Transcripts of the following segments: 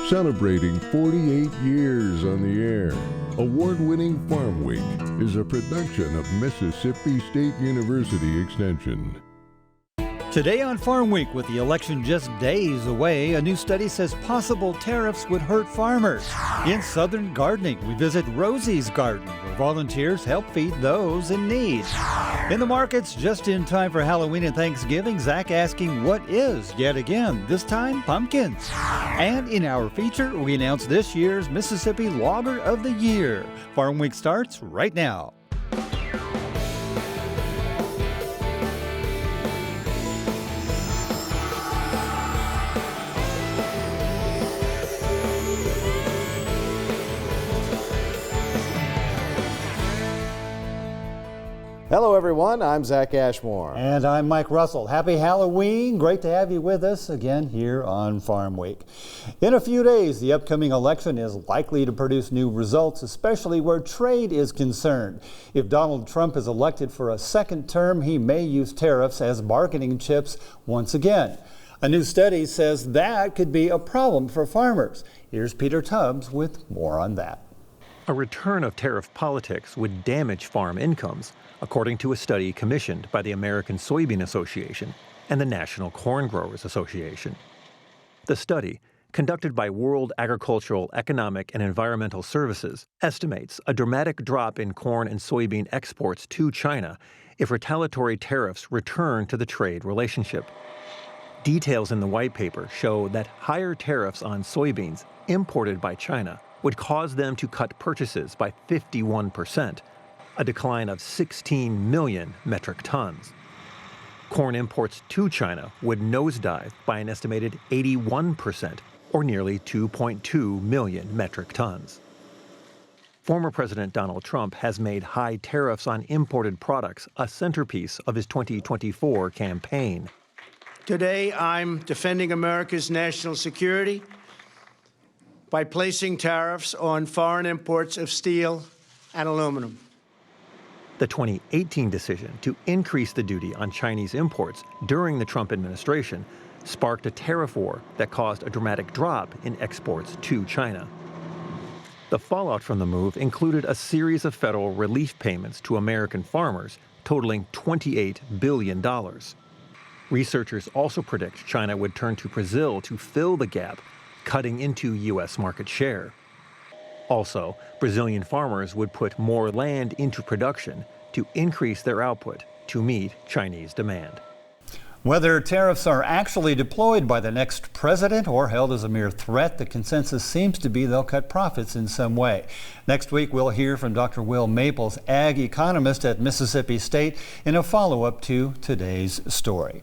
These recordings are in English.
Celebrating 48 years on the air, award-winning Farmweek is a production of Mississippi State University Extension. Today on Farm Week, with the election just days away, a new study says possible tariffs would hurt farmers. In Southern Gardening, we visit Rosie's garden, where volunteers help feed those in need. In the markets, just in time for Halloween and Thanksgiving, Zach asking what is, yet again, this time, pumpkins. And in our feature, we announce this year's Mississippi Logger of the Year. Farm Week starts right now. Hello everyone, I'm Zach Ashmore. And I'm Mike Russell. Happy Halloween. Great to have you with us again here on Farm Week. In a few days, the upcoming election is likely to produce new results, especially where trade is concerned. If Donald Trump is elected for a second term, he may use tariffs as bargaining chips once again. A new study says that could be a problem for farmers. Here's Peter Tubbs with more on that. A return of tariff politics would damage farm incomes, according to a study commissioned by the American Soybean Association and the National Corn Growers Association. The study, conducted by World Agricultural, Economic, and Environmental Services, estimates a dramatic drop in corn and soybean exports to China if retaliatory tariffs return to the trade relationship. Details in the white paper show that higher tariffs on soybeans imported by China would cause them to cut purchases by 51%, a decline of 16 million metric tons. Corn imports to China would nosedive by an estimated 81%, or nearly 2.2 million metric tons. Former President Donald Trump has made high tariffs on imported products a centerpiece of his 2024 campaign. Today, I'm defending America's national security by placing tariffs on foreign imports of steel and aluminum. The 2018 decision to increase the duty on Chinese imports during the Trump administration sparked a tariff war that caused a dramatic drop in exports to China. The fallout from the move included a series of federal relief payments to American farmers totaling $28 billion. Researchers also predict China would turn to Brazil to fill the gap, cutting into U.S. market share. Also, Brazilian farmers would put more land into production to increase their output to meet Chinese demand. Whether tariffs are actually deployed by the next president or held as a mere threat, the consensus seems to be they'll cut profits in some way. Next week, we'll hear from Dr. Will Maples, ag economist at Mississippi State, in a follow-up to today's story.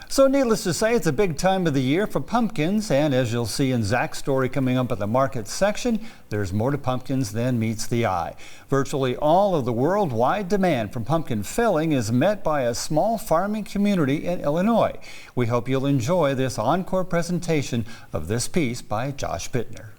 So needless to say, it's a big time of the year for pumpkins, and as you'll see in Zach's story coming up at the market section, there's more to pumpkins than meets the eye. Virtually all of the worldwide demand for pumpkin filling is met by a small farming community in Illinois. We hope you'll enjoy this encore presentation of this piece by Josh Bittner.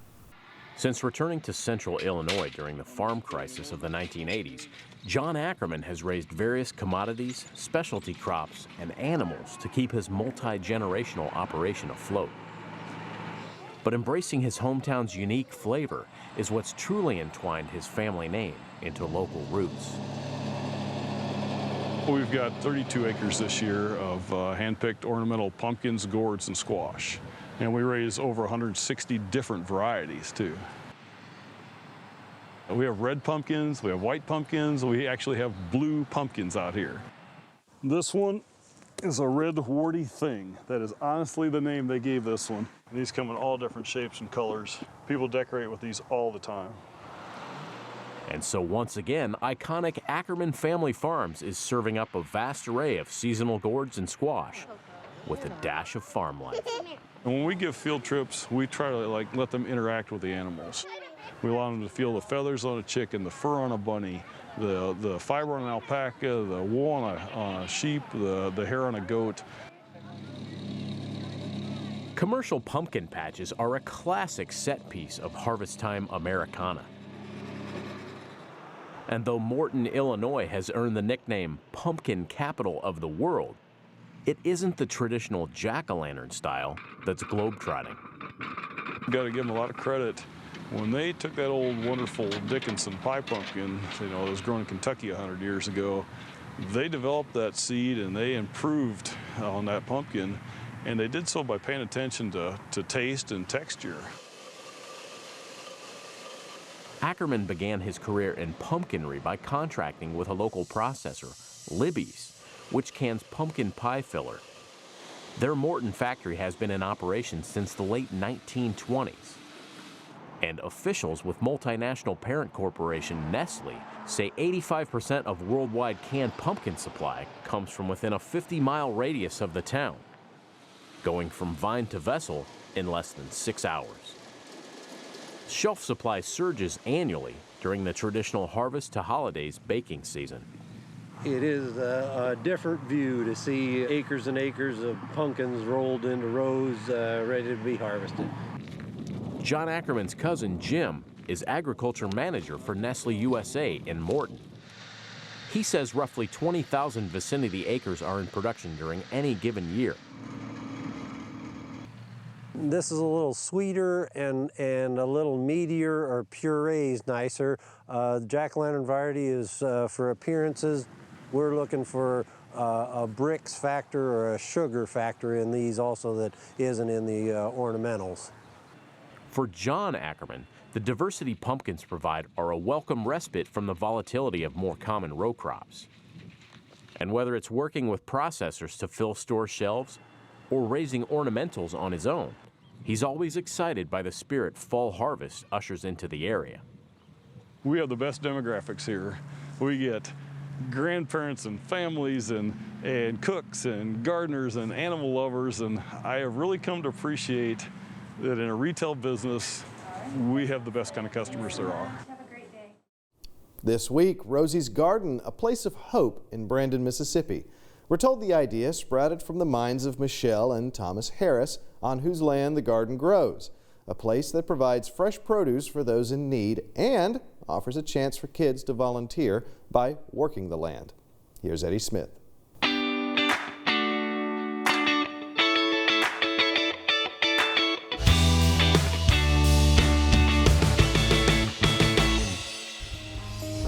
Since returning to central Illinois during the farm crisis of the 1980s, John Ackerman has raised various commodities, specialty crops, and animals to keep his multi-generational operation afloat. But embracing his hometown's unique flavor is what's truly entwined his family name into local roots. We've got 32 acres this year of hand-picked ornamental pumpkins, gourds, and squash. And we raise over 160 different varieties, too. We have red pumpkins, we have white pumpkins, we actually have blue pumpkins out here. This one is a red warty thing. That is honestly the name they gave this one. And these come in all different shapes and colors. People decorate with these all the time. And so once again, iconic Ackerman Family Farms is serving up a vast array of seasonal gourds and squash with a dash of farm life. And when we give field trips, we try to let them interact with the animals. We allow them to feel the feathers on a chicken, the fur on a bunny, the fiber on an alpaca, the wool on a sheep, the hair on a goat. Commercial pumpkin patches are a classic set piece of harvest time Americana. And though Morton, Illinois has earned the nickname Pumpkin Capital of the World, it isn't the traditional jack-o'-lantern style that's globetrotting. Got to give them a lot of credit. When they took that old wonderful Dickinson pie pumpkin, you know, it was grown in Kentucky 100 years ago, they developed that seed and they improved on that pumpkin, and they did so by paying attention to taste and texture. Ackerman began his career in pumpkinry by contracting with a local processor, Libby's, which cans pumpkin pie filler. Their Morton factory has been in operation since the late 1920s. And officials with multinational parent corporation Nestle say 85% of worldwide canned pumpkin supply comes from within a 50-mile radius of the town, going from vine to vessel in less than 6 hours. Shelf supply surges annually during the traditional harvest to holidays baking season. It is a different view to see acres and acres of pumpkins rolled into rows ready to be harvested. John Ackerman's cousin, Jim, is agriculture manager for Nestle USA in Morton. He says roughly 20,000 vicinity acres are in production during any given year. This is a little sweeter and a little meatier, or puree's nicer. The jack-o'-lantern variety is for appearances. We're looking for a bricks factor or a sugar factor in these also that isn't in the ornamentals. For John Ackerman, the diversity pumpkins provide are a welcome respite from the volatility of more common row crops. And whether it's working with processors to fill store shelves or raising ornamentals on his own, he's always excited by the spirit fall harvest ushers into the area. We have the best demographics here. We get grandparents and families and cooks and gardeners and animal lovers, and I have really come to appreciate that in a retail business, we have the best kind of customers there are. Have a great day. This week, Rosie's Garden, a place of hope in Brandon, Mississippi. We're told the idea sprouted from the minds of Michelle and Thomas Harris, on whose land the garden grows. A place that provides fresh produce for those in need and offers a chance for kids to volunteer by working the land. Here's Eddie Smith.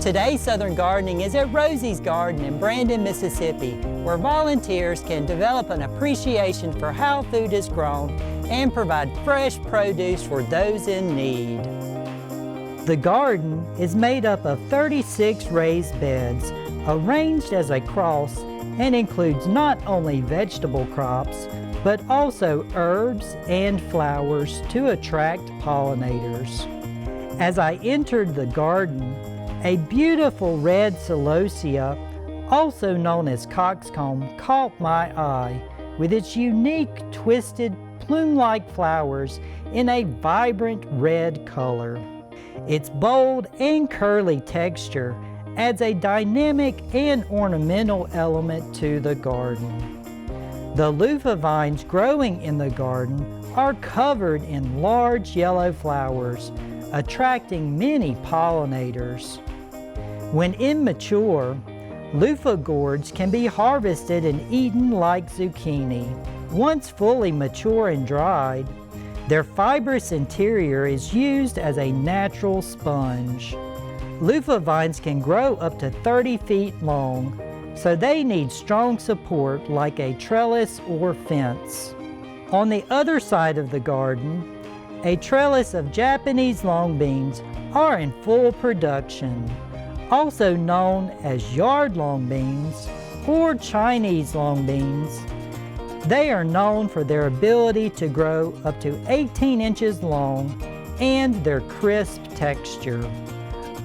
Today, Southern Gardening is at Rosie's Garden in Brandon, Mississippi, where volunteers can develop an appreciation for how food is grown and provide fresh produce for those in need. The garden is made up of 36 raised beds, arranged as a cross, and includes not only vegetable crops, but also herbs and flowers to attract pollinators. As I entered the garden, a beautiful red celosia, also known as coxcomb, caught my eye with its unique twisted plume-like flowers in a vibrant red color. Its bold and curly texture adds a dynamic and ornamental element to the garden. The loofah vines growing in the garden are covered in large yellow flowers, attracting many pollinators. When immature, loofah gourds can be harvested and eaten like zucchini. Once fully mature and dried, their fibrous interior is used as a natural sponge. Loofah vines can grow up to 30 feet long, so they need strong support like a trellis or fence. On the other side of the garden, a trellis of Japanese long beans are in full production, also known as yard long beans or Chinese long beans. They are known for their ability to grow up to 18 inches long and their crisp texture.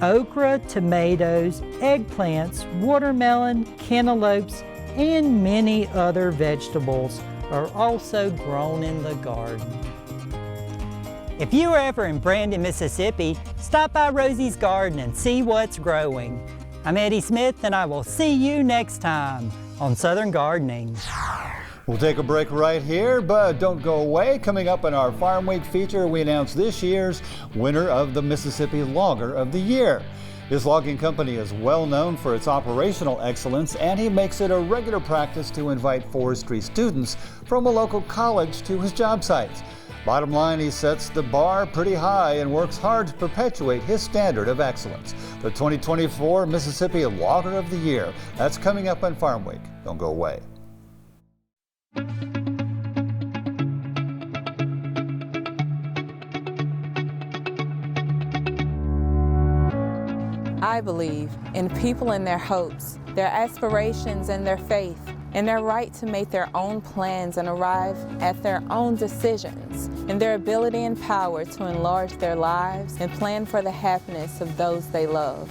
Okra, tomatoes, eggplants, watermelon, cantaloupes, and many other vegetables are also grown in the garden. If you are ever in Brandon, Mississippi, stop by Rosie's Garden and see what's growing. I'm Eddie Smith, and I will see you next time on Southern Gardening. We'll take a break right here, but don't go away. Coming up in our Farm Week feature, we announce this year's winner of the Mississippi Logger of the Year. This logging company is well known for its operational excellence, and he makes it a regular practice to invite forestry students from a local college to his job sites. Bottom line, he sets the bar pretty high and works hard to perpetuate his standard of excellence. The 2024 Mississippi Logger of the Year. That's coming up on Farm Week. Don't go away. I believe in people and their hopes, their aspirations and their faith, and their right to make their own plans and arrive at their own decisions, and their ability and power to enlarge their lives and plan for the happiness of those they love.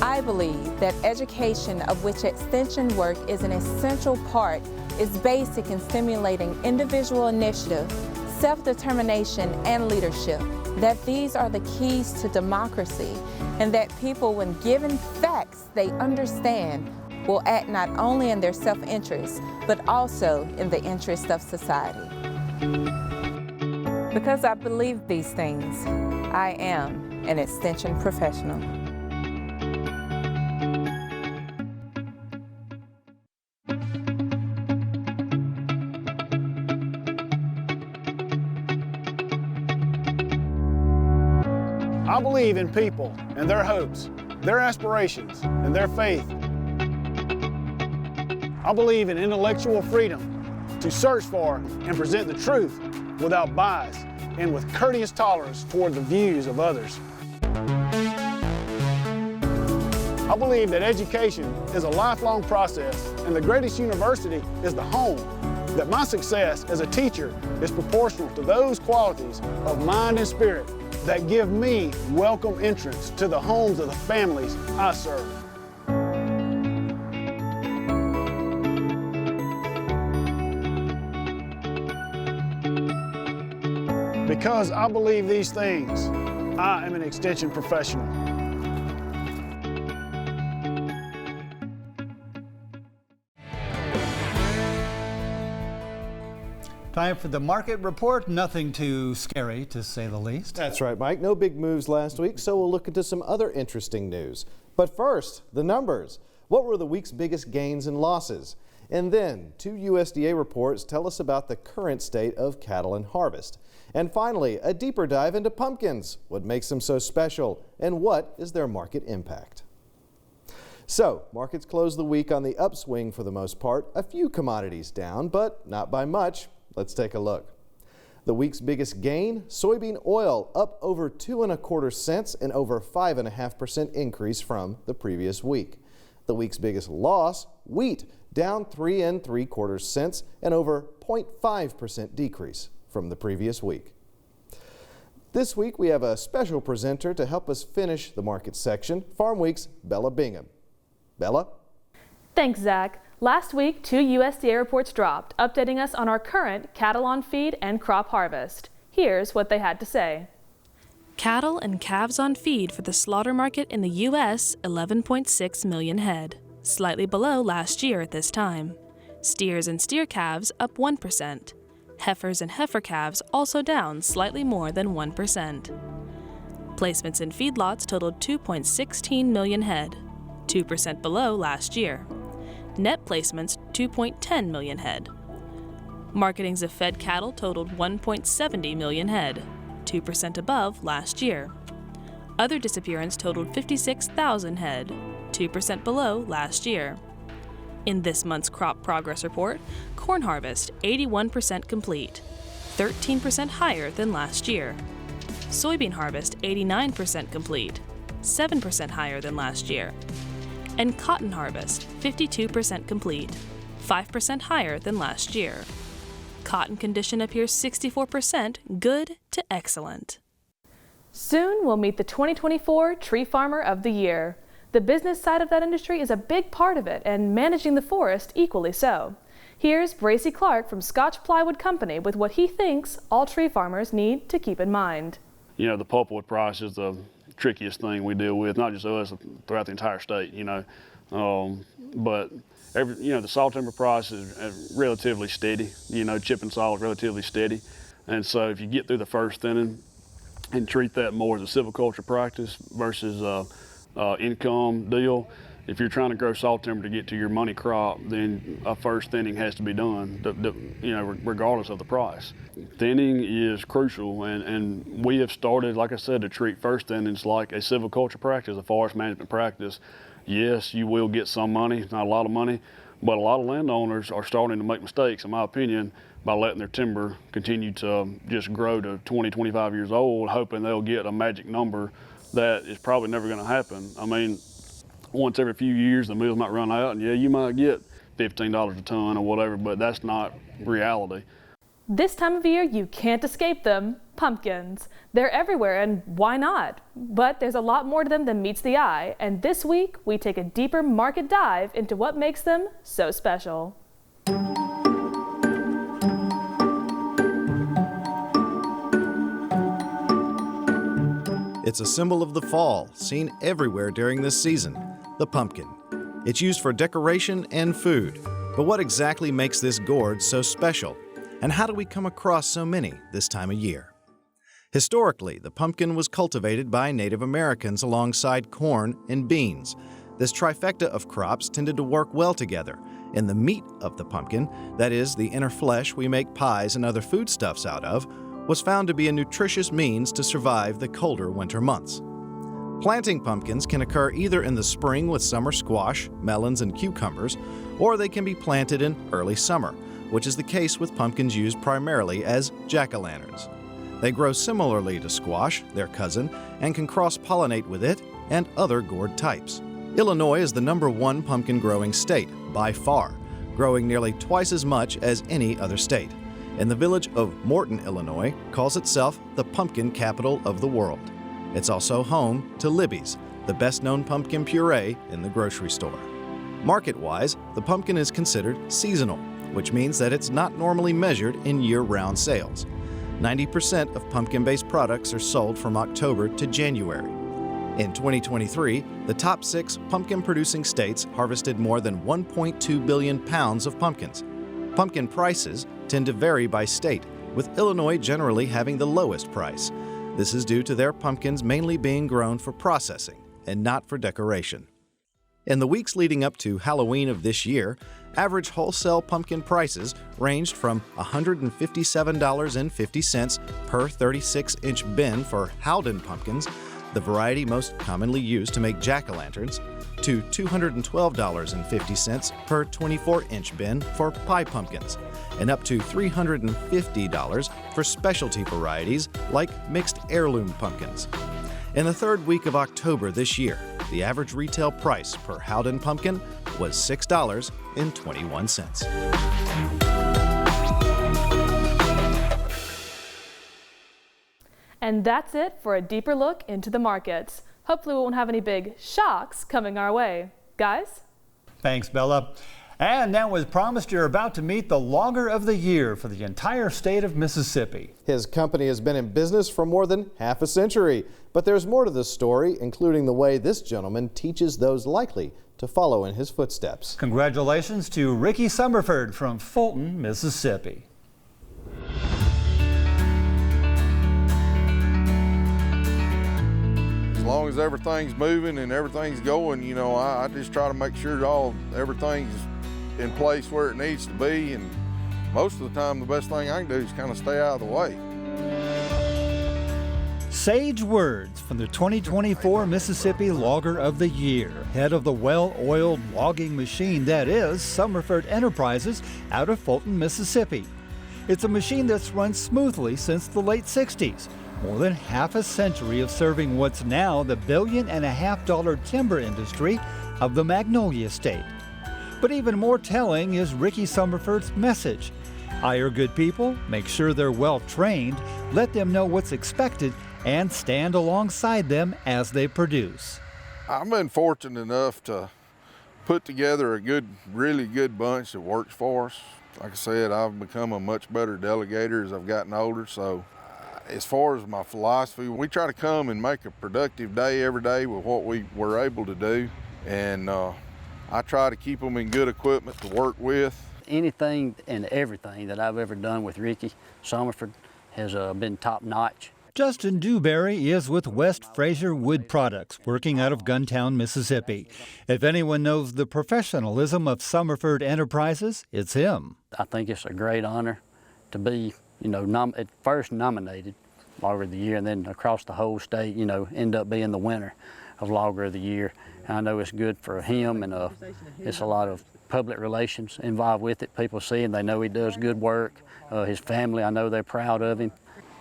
I believe that education, of which extension work is an essential part, is basic in stimulating individual initiative, self-determination, and leadership. That these are the keys to democracy, and that people, when given facts they understand, will act not only in their self-interest, but also in the interest of society. Because I believe these things, I am an extension professional. I believe in people and their hopes, their aspirations, and their faith. I believe in intellectual freedom to search for and present the truth without bias and with courteous tolerance toward the views of others. I believe that education is a lifelong process, and the greatest university is the home. That my success as a teacher is proportional to those qualities of mind and spirit that give me welcome entrance to the homes of the families I serve. Because I believe these things, I am an extension professional. Time for the market report. Nothing too scary, to say the least. That's right, Mike. No big moves last week, so we'll look into some other interesting news. But first, the numbers. What were the week's biggest gains and losses? And then, 2 USDA reports tell us about the current state of cattle and harvest. And finally, a deeper dive into pumpkins. What makes them so special, and what is their market impact? So, markets closed the week on the upswing for the most part. A few commodities down, but not by much. Let's take a look. The week's biggest gain, soybean oil up over 2 1/4 cents and over 5.5% increase from the previous week. The week's biggest loss, wheat down 3 3/4 cents and over 0.5% decrease from the previous week. This week we have a special presenter to help us finish the market section, Farm Week's Bella Bingham. Bella? Thanks, Zach. Last week, 2 USDA reports dropped, updating us on our current cattle on feed and crop harvest. Here's what they had to say. Cattle and calves on feed for the slaughter market in the U.S., 11.6 million head, slightly below last year at this time. Steers and steer calves up 1%. Heifers and heifer calves also down slightly more than 1%. Placements in feedlots totaled 2.16 million head, 2% below last year. Net placements 2.10 million head. Marketings of fed cattle totaled 1.70 million head, 2% above last year. Other disappearance totaled 56,000 head, 2% below last year. In this month's crop progress report, corn harvest 81% complete, 13% higher than last year. Soybean harvest 89% complete, 7% higher than last year. And cotton harvest 52% complete, 5% higher than last year. Cotton condition appears 64% good to excellent. Soon we'll meet the 2024 Tree Farmer of the Year. The business side of that industry is a big part of it, and managing the forest equally so. Here's Bracey Clark from Scotch Plywood Company with what he thinks all tree farmers need to keep in mind. You know, the pulpwood price is the trickiest thing we deal with, not just us, throughout the entire state, you know. But the salt timber price is relatively steady, you know, chipping salt is relatively steady. And so if you get through the first thinning and treat that more as a silviculture practice versus income deal, if you're trying to grow salt timber to get to your money crop, then a first thinning has to be done, regardless of the price. Thinning is crucial, and we have started, like I said, to treat first thinnings like a silviculture practice, a forest management practice. Yes, you will get some money, not a lot of money, but a lot of landowners are starting to make mistakes, in my opinion, by letting their timber continue to just grow to 20, 25 years old, hoping they'll get a magic number that is probably never going to happen. I mean, once every few years the mills might run out, and yeah, you might get $15 a ton or whatever, but that's not reality. This time of year, you can't escape them, pumpkins. They're everywhere, and why not? But there's a lot more to them than meets the eye, and this week we take a deeper market dive into what makes them so special. It's a symbol of the fall, seen everywhere during this season, the pumpkin. It's used for decoration and food. But what exactly makes this gourd so special? And how do we come across so many this time of year? Historically, the pumpkin was cultivated by Native Americans alongside corn and beans. This trifecta of crops tended to work well together. And the meat of the pumpkin, that is, the inner flesh we make pies and other foodstuffs out of, was found to be a nutritious means to survive the colder winter months. Planting pumpkins can occur either in the spring with summer squash, melons, and cucumbers, or they can be planted in early summer, which is the case with pumpkins used primarily as jack-o'-lanterns. They grow similarly to squash, their cousin, and can cross-pollinate with it and other gourd types. Illinois is the #1 pumpkin growing state, by far, growing nearly twice as much as any other state. And the village of Morton, Illinois, calls itself the pumpkin capital of the world. It's also home to Libby's, the best-known pumpkin puree in the grocery store. Market-wise, the pumpkin is considered seasonal, which means that it's not normally measured in year-round sales. 90% of pumpkin-based products are sold from October to January. In 2023, the top 6 pumpkin-producing states harvested more than 1.2 billion pounds of pumpkins. Pumpkin prices tend to vary by state, with Illinois generally having the lowest price. This is due to their pumpkins mainly being grown for processing and not for decoration. In the weeks leading up to Halloween of this year, average wholesale pumpkin prices ranged from $157.50 per 36-inch bin for Howden pumpkins, the variety most commonly used to make jack-o'-lanterns, to $212.50 per 24-inch bin for pie pumpkins, and up to $350 for specialty varieties like mixed heirloom pumpkins. In the third week of October this year, the average retail price per Howden pumpkin was $6.21. And that's it for a deeper look into the markets. Hopefully we won't have any big shocks coming our way. Guys? Thanks, Bella. And now, as promised, you're about to meet the logger of the year for the entire state of Mississippi. His company has been in business for more than half a century. But there's more to this story, including the way this gentleman teaches those likely to follow in his footsteps. Congratulations to Ricky Summerford from Fulton, Mississippi. As long as everything's moving and everything's going, you know, I just try to make sure everything's in place where it needs to be, and most of the time the best thing I can do is kind of stay out of the way. Sage words from the 2024 Mississippi Logger of the Year, head of the well-oiled logging machine that is Summerford Enterprises out of Fulton, Mississippi. It's a machine that's run smoothly since the late 60s. More than half a century of serving what's now the $1.5 billion timber industry of the Magnolia State. But even more telling is Ricky Summerford's message. Hire good people, make sure they're well trained, let them know what's expected, and stand alongside them as they produce. I've been fortunate enough to put together a really good bunch that works for us. Like I said, I've become a much better delegator as I've gotten older, so as far as my philosophy, we try to come and make a productive day every day with what we were able to do, and I try to keep them in good equipment to work with. Anything and everything that I've ever done with Ricky Summerford has been top notch. Justin Dewberry is with West Fraser Wood Products, working out of Guntown, Mississippi. If anyone knows the professionalism of Summerford Enterprises, it's him. I think it's a great honor to be, at first nominated Logger of the Year, and then across the whole state, end up being the winner of Logger of the Year. And I know it's good for him, and it's a lot of public relations involved with it. People see him, they know he does good work. His family, I know they're proud of him.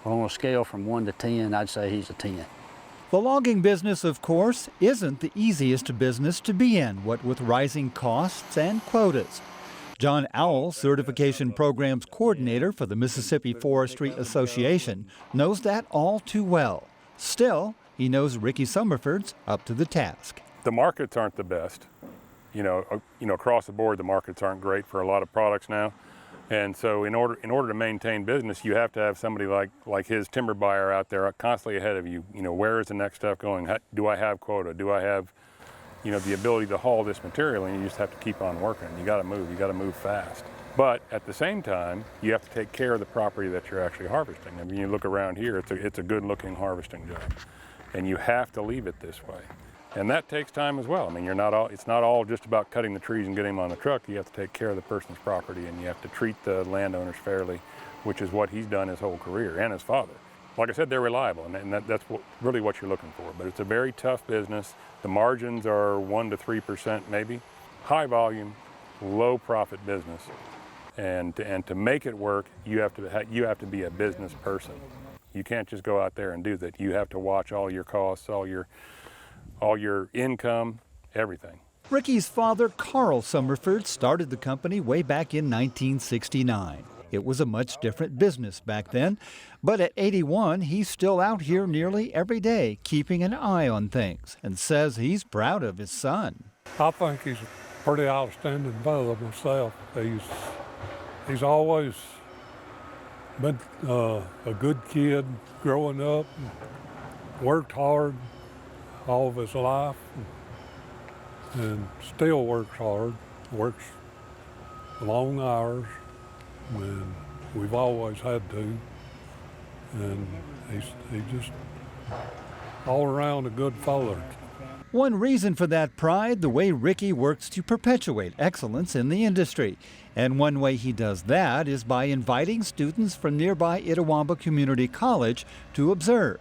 On a scale from 1 to 10, I'd say he's a 10. The logging business, of course, isn't the easiest business to be in, what with rising costs and quotas. John Owl, Certification Programs Coordinator for the Mississippi Forestry Association, knows that all too well. Still, he knows Ricky Summerford's up to the task. The markets aren't the best. Across the board, the markets aren't great for a lot of products now. And so in order to maintain business, you have to have somebody like his timber buyer out there constantly ahead of you. Where is the next stuff going? Do I have quota? Do I have, the ability to haul this material? And you just have to keep on working. You got to move fast. But at the same time, you have to take care of the property that you're actually harvesting. I mean, you look around here, it's a good-looking harvesting job. And you have to leave it this way. And that takes time as well. I mean, it's not all just about cutting the trees and getting them on the truck. You have to take care of the person's property, and you have to treat the landowners fairly, which is what he's done his whole career, and his father. Like I said, they're reliable, and that's really what you're looking for. But it's a very tough business. The margins are 1 to 3% maybe. High volume, low profit business. And to make it work, you have to be a business person. You can't just go out there and do that. You have to watch all your costs, all your income, everything. Ricky's father, Carl Summerford, started the company way back in 1969. It was a much different business back then, but at 81, he's still out here nearly every day, keeping an eye on things, and says he's proud of his son. I think he's a pretty outstanding fellow myself. He's always been a good kid growing up, worked hard all of his life, and still works hard, works long hours, and we've always had to, and he's just all around a good fellow. One reason for that pride, the way Ricky works to perpetuate excellence in the industry. And one way he does that is by inviting students from nearby Itawamba Community College to observe.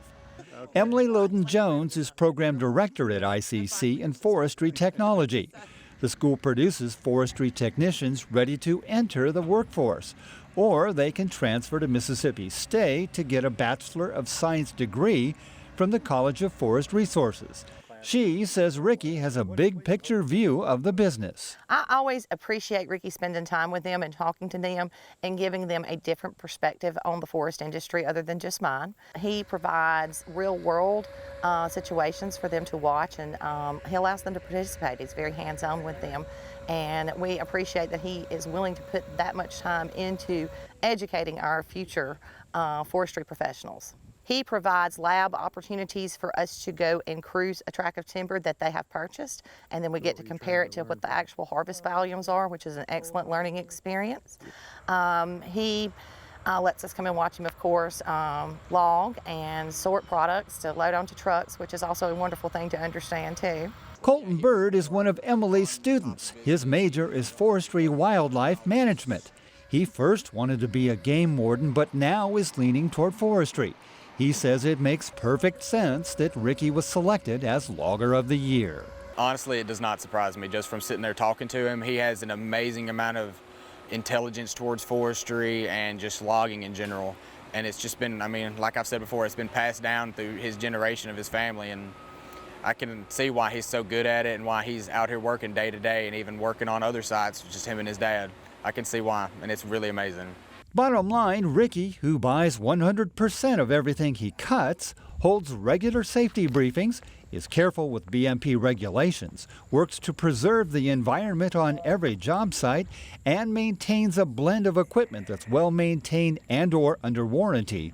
Emily Loden-Jones is program director at ICC in forestry technology. The school produces forestry technicians ready to enter the workforce, or they can transfer to Mississippi State to get a Bachelor of Science degree from the College of Forest Resources. She says Ricky has a big picture view of the business. I always appreciate Ricky spending time with them and talking to them and giving them a different perspective on the forest industry other than just mine. He provides real world situations for them to watch, and he allows them to participate. He's very hands-on with them, and we appreciate that he is willing to put that much time into educating our future forestry professionals. He provides lab opportunities for us to go and cruise a tract of timber that they have purchased, and then we get to compare it to what the actual harvest volumes are, which is an excellent learning experience. He lets us come and watch him, of course, log and sort products to load onto trucks, which is also a wonderful thing to understand too. Colton Bird is one of Emily's students. His major is forestry wildlife management. He first wanted to be a game warden, but now is leaning toward forestry. He says it makes perfect sense that Ricky was selected as Logger of the Year. Honestly, it does not surprise me just from sitting there talking to him. He has an amazing amount of intelligence towards forestry and just logging in general. And it's just been, like I've said before, it's been passed down through his generation of his family. And I can see why he's so good at it and why he's out here working day to day and even working on other sites, just him and his dad. I can see why, and it's really amazing. Bottom line, Ricky, who buys 100% of everything he cuts, holds regular safety briefings, is careful with BMP regulations, works to preserve the environment on every job site, and maintains a blend of equipment that's well maintained and/or under warranty,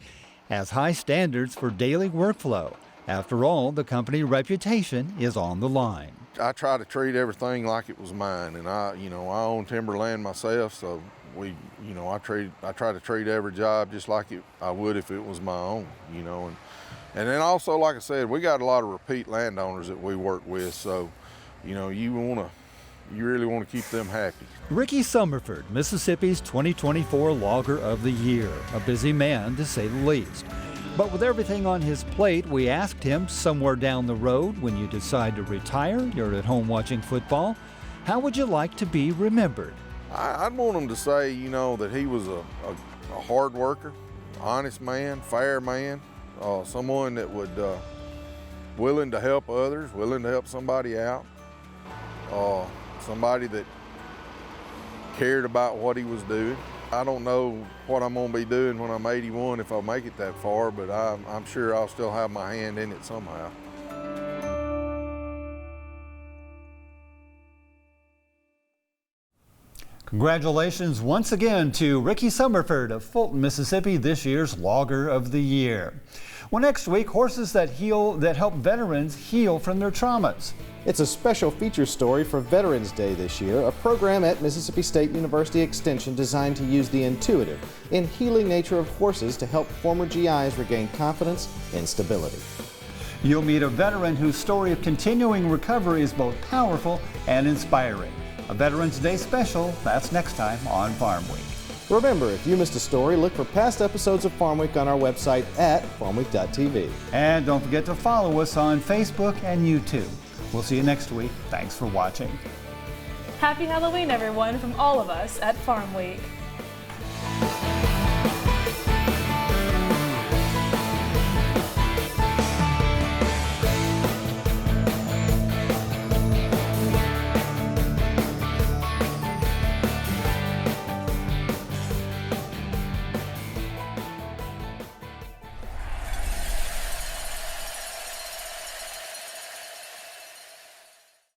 has high standards for daily workflow. After all, the company reputation is on the line. I try to treat everything like it was mine, and I own timberland myself, so I try to treat every job just like I would if it was my own, and then also, like I said, we got a lot of repeat landowners that we work with, so, you really want to keep them happy. Ricky Summerford, Mississippi's 2024 Logger of the Year, a busy man to say the least. But with everything on his plate, we asked him somewhere down the road, when you decide to retire, you're at home watching football, how would you like to be remembered? I'd want him to say, that he was a hard worker, honest man, fair man, someone that would willing to help others, willing to help somebody out, somebody that cared about what he was doing. I don't know what I'm going to be doing when I'm 81 if I make it that far, but I'm sure I'll still have my hand in it somehow. Congratulations once again to Ricky Summerford of Fulton, Mississippi, this year's Logger of the Year. Well, next week, horses that help veterans heal from their traumas. It's a special feature story for Veterans Day this year, a program at Mississippi State University Extension designed to use the intuitive and healing nature of horses to help former GIs regain confidence and stability. You'll meet a veteran whose story of continuing recovery is both powerful and inspiring. A Veterans Day special, that's next time on Farm Week. Remember, if you missed a story, look for past episodes of Farm Week on our website at farmweek.tv. And don't forget to follow us on Facebook and YouTube. We'll see you next week. Thanks for watching. Happy Halloween, everyone, from all of us at Farm Week.